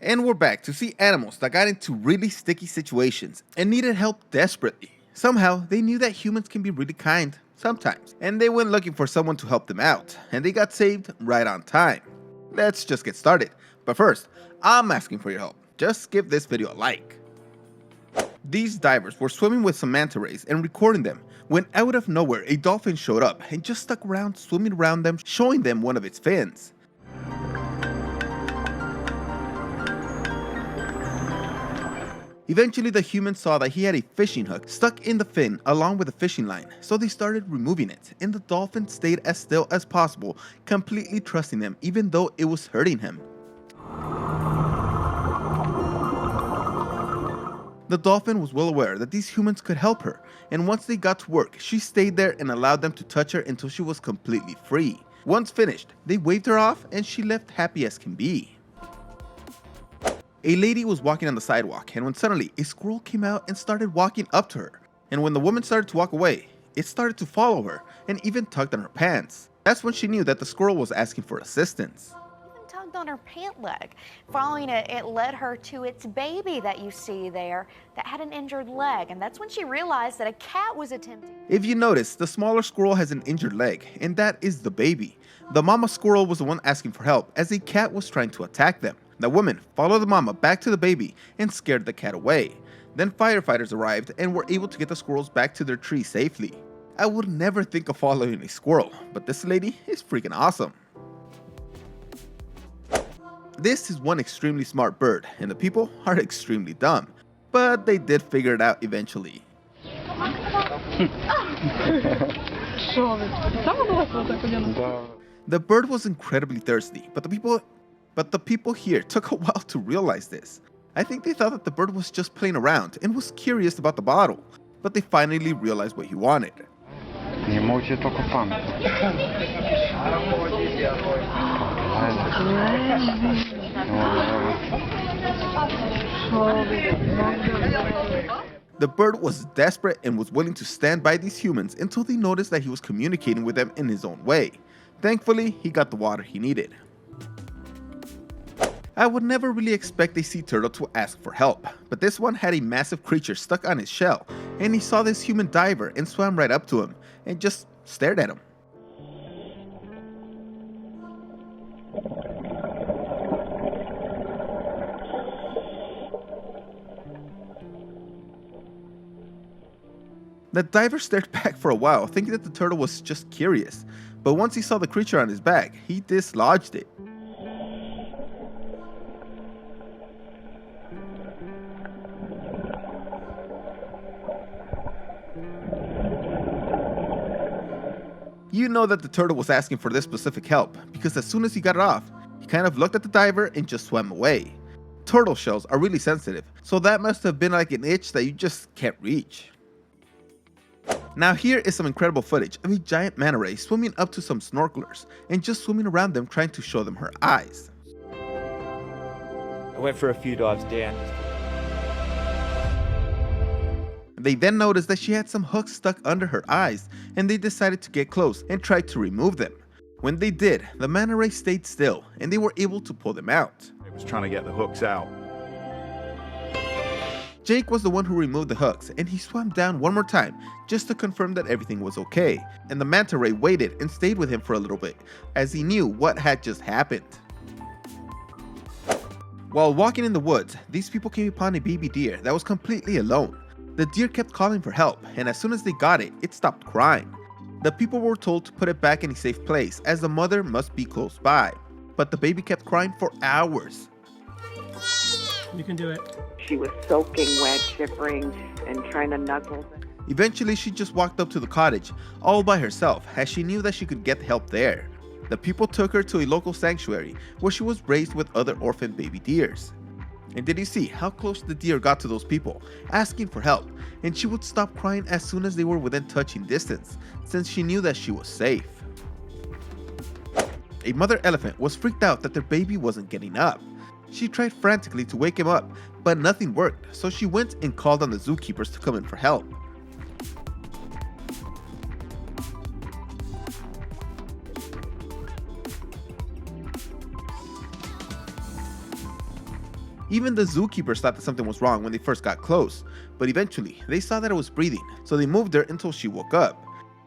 And we're back to see animals that got into really sticky situations and needed help desperately. Somehow, they knew that humans can be really kind, sometimes, and they went looking for someone to help them out, and they got saved right on time. Let's just get started, but first, I'm asking for your help. Just give this video a like. These divers were swimming with some manta rays and recording them, when out of nowhere a dolphin showed up and just stuck around swimming around them, showing them one of its fins. Eventually the humans saw that he had a fishing hook stuck in the fin along with a fishing line, so they started removing it, and the dolphin stayed as still as possible, completely trusting them even though it was hurting him. The dolphin was well aware that these humans could help her, and once they got to work, she stayed there and allowed them to touch her until she was completely free. Once finished, they waved her off and she left happy as can be. A lady was walking on the sidewalk, and when suddenly a squirrel came out and started walking up to her. And when the woman started to walk away, it started to follow her and even tugged on her pants. That's when she knew that the squirrel was asking for assistance. Even tugged on her pant leg. Following it led her to its baby that you see there that had an injured leg, and that's when she realized that a cat was attempting. If you notice, the smaller squirrel has an injured leg, and that is the baby. The mama squirrel was the one asking for help as a cat was trying to attack them. The woman followed the mama back to the baby and scared the cat away. Then firefighters arrived and were able to get the squirrels back to their tree safely. I would never think of following a squirrel, but this lady is freaking awesome. This is one extremely smart bird, and the people are extremely dumb, but they did figure it out eventually. The bird was incredibly thirsty, but the people here took a while to realize this. I think they thought that the bird was just playing around and was curious about the bottle, but they finally realized what he wanted. The bird was desperate and was willing to stand by these humans until they noticed that he was communicating with them in his own way. Thankfully, he got the water he needed. I would never really expect a sea turtle to ask for help, but this one had a massive creature stuck on his shell, and he saw this human diver and swam right up to him and just stared at him. The diver stared back for a while, thinking that the turtle was just curious, but once he saw the creature on his back, he dislodged it. You know that the turtle was asking for this specific help, because as soon as he got it off, he kind of looked at the diver and just swam away. Turtle shells are really sensitive, so that must have been like an itch that you just can't reach. Now here is some incredible footage of a giant manta ray swimming up to some snorkelers and just swimming around them trying to show them her eyes. I went for a few dives down. They then noticed that she had some hooks stuck under her eyes, and they decided to get close and try to remove them. When they did, the manta ray stayed still and they were able to pull them out. It was trying to get the hooks out. Jake was the one who removed the hooks, and he swam down one more time just to confirm that everything was okay, and the manta ray waited and stayed with him for a little bit as he knew what had just happened. While walking in the woods, these people came upon a baby deer that was completely alone. The deer kept calling for help, and as soon as they got it, it stopped crying. The people were told to put it back in a safe place as the mother must be close by, but the baby kept crying for hours. You can do it. She was soaking wet, shivering, and trying to nuzzle. Eventually, she just walked up to the cottage all by herself as she knew that she could get help there. The people took her to a local sanctuary where she was raised with other orphan baby deers. And did you see how close the deer got to those people, asking for help, and she would stop crying as soon as they were within touching distance, since she knew that she was safe. A mother elephant was freaked out that their baby wasn't getting up. She tried frantically to wake him up, but nothing worked, so she went and called on the zookeepers to come in for help. Even the zookeepers thought that something was wrong when they first got close, but eventually they saw that it was breathing, so they moved her until she woke up.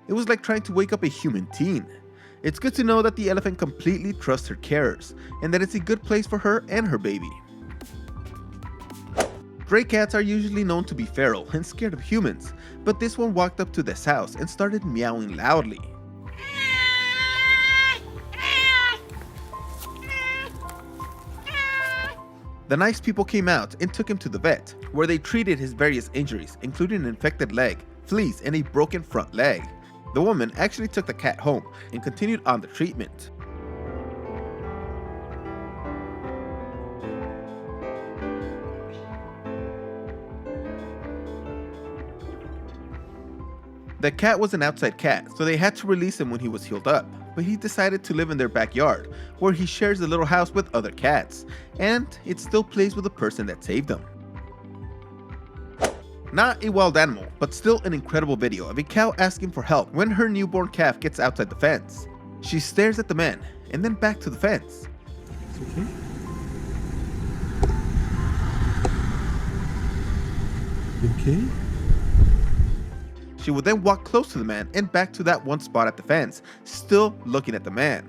It was like trying to wake up a human teen. It's good to know that the elephant completely trusts her carers, and that it's a good place for her and her baby. Stray cats are usually known to be feral and scared of humans, but this one walked up to this house and started meowing loudly. The nice people came out and took him to the vet, where they treated his various injuries, including an infected leg, fleas, and a broken front leg. The woman actually took the cat home and continued on the treatment. The cat was an outside cat, so they had to release him when he was healed up, but he decided to live in their backyard, where he shares the little house with other cats, and it still plays with the person that saved him. Not a wild animal, but still an incredible video of a cow asking for help when her newborn calf gets outside the fence. She stares at the man, and then back to the fence. Okay. Okay. She would then walk close to the man and back to that one spot at the fence, still looking at the man.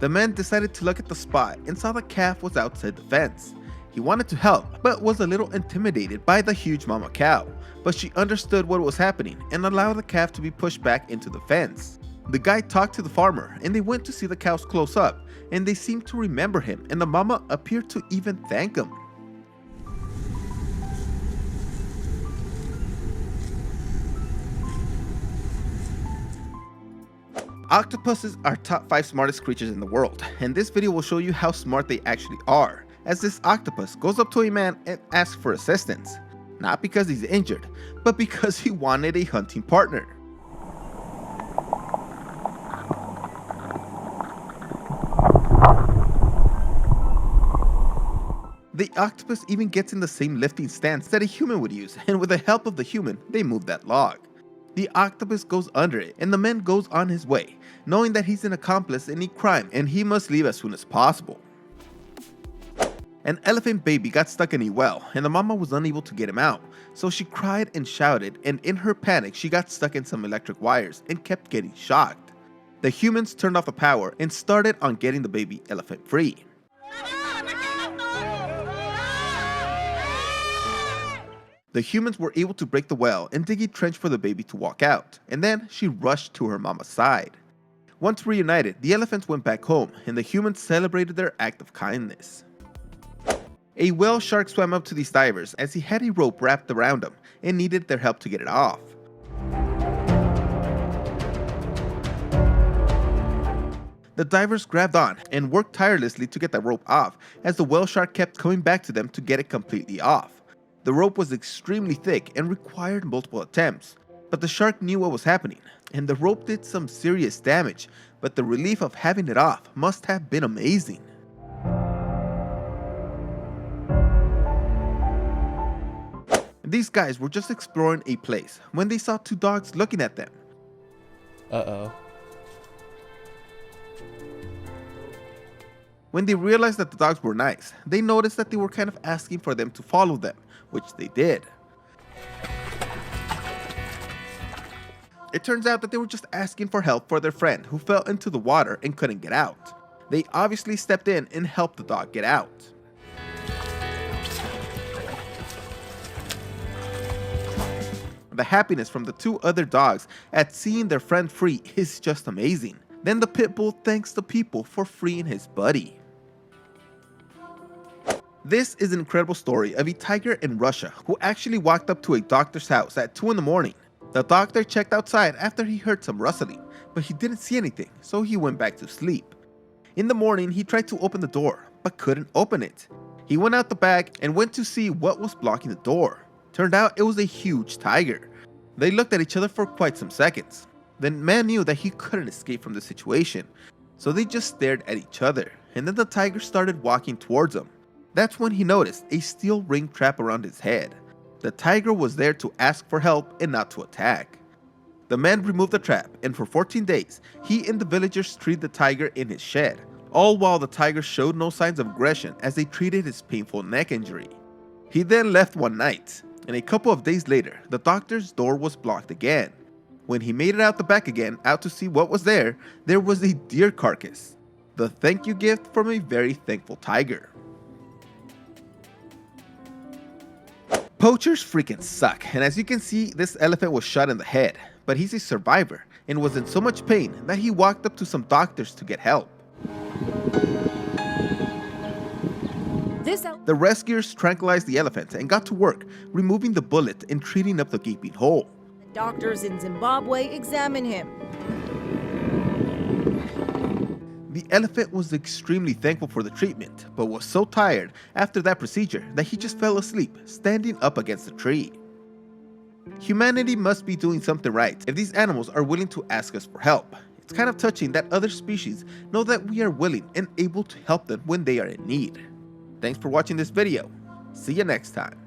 The man decided to look at the spot and saw the calf was outside the fence. He wanted to help, but was a little intimidated by the huge mama cow, but she understood what was happening and allowed the calf to be pushed back into the fence. The guy talked to the farmer and they went to see the cows close up, and they seemed to remember him, and the mama appeared to even thank him. Octopuses are top 5 smartest creatures in the world, and this video will show you how smart they actually are, as this octopus goes up to a man and asks for assistance. Not because he's injured, but because he wanted a hunting partner. The octopus even gets in the same lifting stance that a human would use, and with the help of the human, they move that log. The octopus goes under it, and the man goes on his way, knowing that he's an accomplice in a crime and he must leave as soon as possible. An elephant baby got stuck in a well, and the mama was unable to get him out, so she cried and shouted, and in her panic she got stuck in some electric wires and kept getting shocked. The humans turned off the power and started on getting the baby elephant free. The humans were able to break the well and dig a trench for the baby to walk out, and then she rushed to her mama's side. Once reunited, the elephants went back home, and the humans celebrated their act of kindness. A whale shark swam up to these divers as he had a rope wrapped around him and needed their help to get it off. The divers grabbed on and worked tirelessly to get the rope off, as the whale shark kept coming back to them to get it completely off. The rope was extremely thick and required multiple attempts, but the shark knew what was happening, and the rope did some serious damage, but the relief of having it off must have been amazing. These guys were just exploring a place when they saw 2 dogs looking at them. Uh-oh. When they realized that the dogs were nice, they noticed that they were kind of asking for them to follow them, which they did. It turns out that they were just asking for help for their friend who fell into the water and couldn't get out. They obviously stepped in and helped the dog get out. The happiness from the 2 other dogs at seeing their friend free is just amazing. Then the pit bull thanks the people for freeing his buddy. This is an incredible story of a tiger in Russia who actually walked up to a doctor's house at 2 in the morning. The doctor checked outside after he heard some rustling, but he didn't see anything, so he went back to sleep. In the morning, he tried to open the door, but couldn't open it. He went out the back and went to see what was blocking the door. Turned out it was a huge tiger. They looked at each other for quite some seconds. The man knew that he couldn't escape from the situation, so they just stared at each other, and then the tiger started walking towards him. That's when he noticed a steel ring trap around his head. The tiger was there to ask for help and not to attack. The man removed the trap, and for 14 days, he and the villagers treated the tiger in his shed, all while the tiger showed no signs of aggression as they treated his painful neck injury. He then left one night, and a couple of days later, the doctor's door was blocked again. When he made it out the back again, out to see what was there was a deer carcass. The thank you gift from a very thankful tiger. Poachers freaking suck, and as you can see, this elephant was shot in the head, but he's a survivor and was in so much pain that he walked up to some doctors to get help. The rescuers tranquilized the elephant and got to work, removing the bullet and treating up the gaping hole. Doctors in Zimbabwe examine him. The elephant was extremely thankful for the treatment, but was so tired after that procedure that he just fell asleep, standing up against a tree. Humanity must be doing something right if these animals are willing to ask us for help. It's kind of touching that other species know that we are willing and able to help them when they are in need. Thanks for watching this video. See you next time.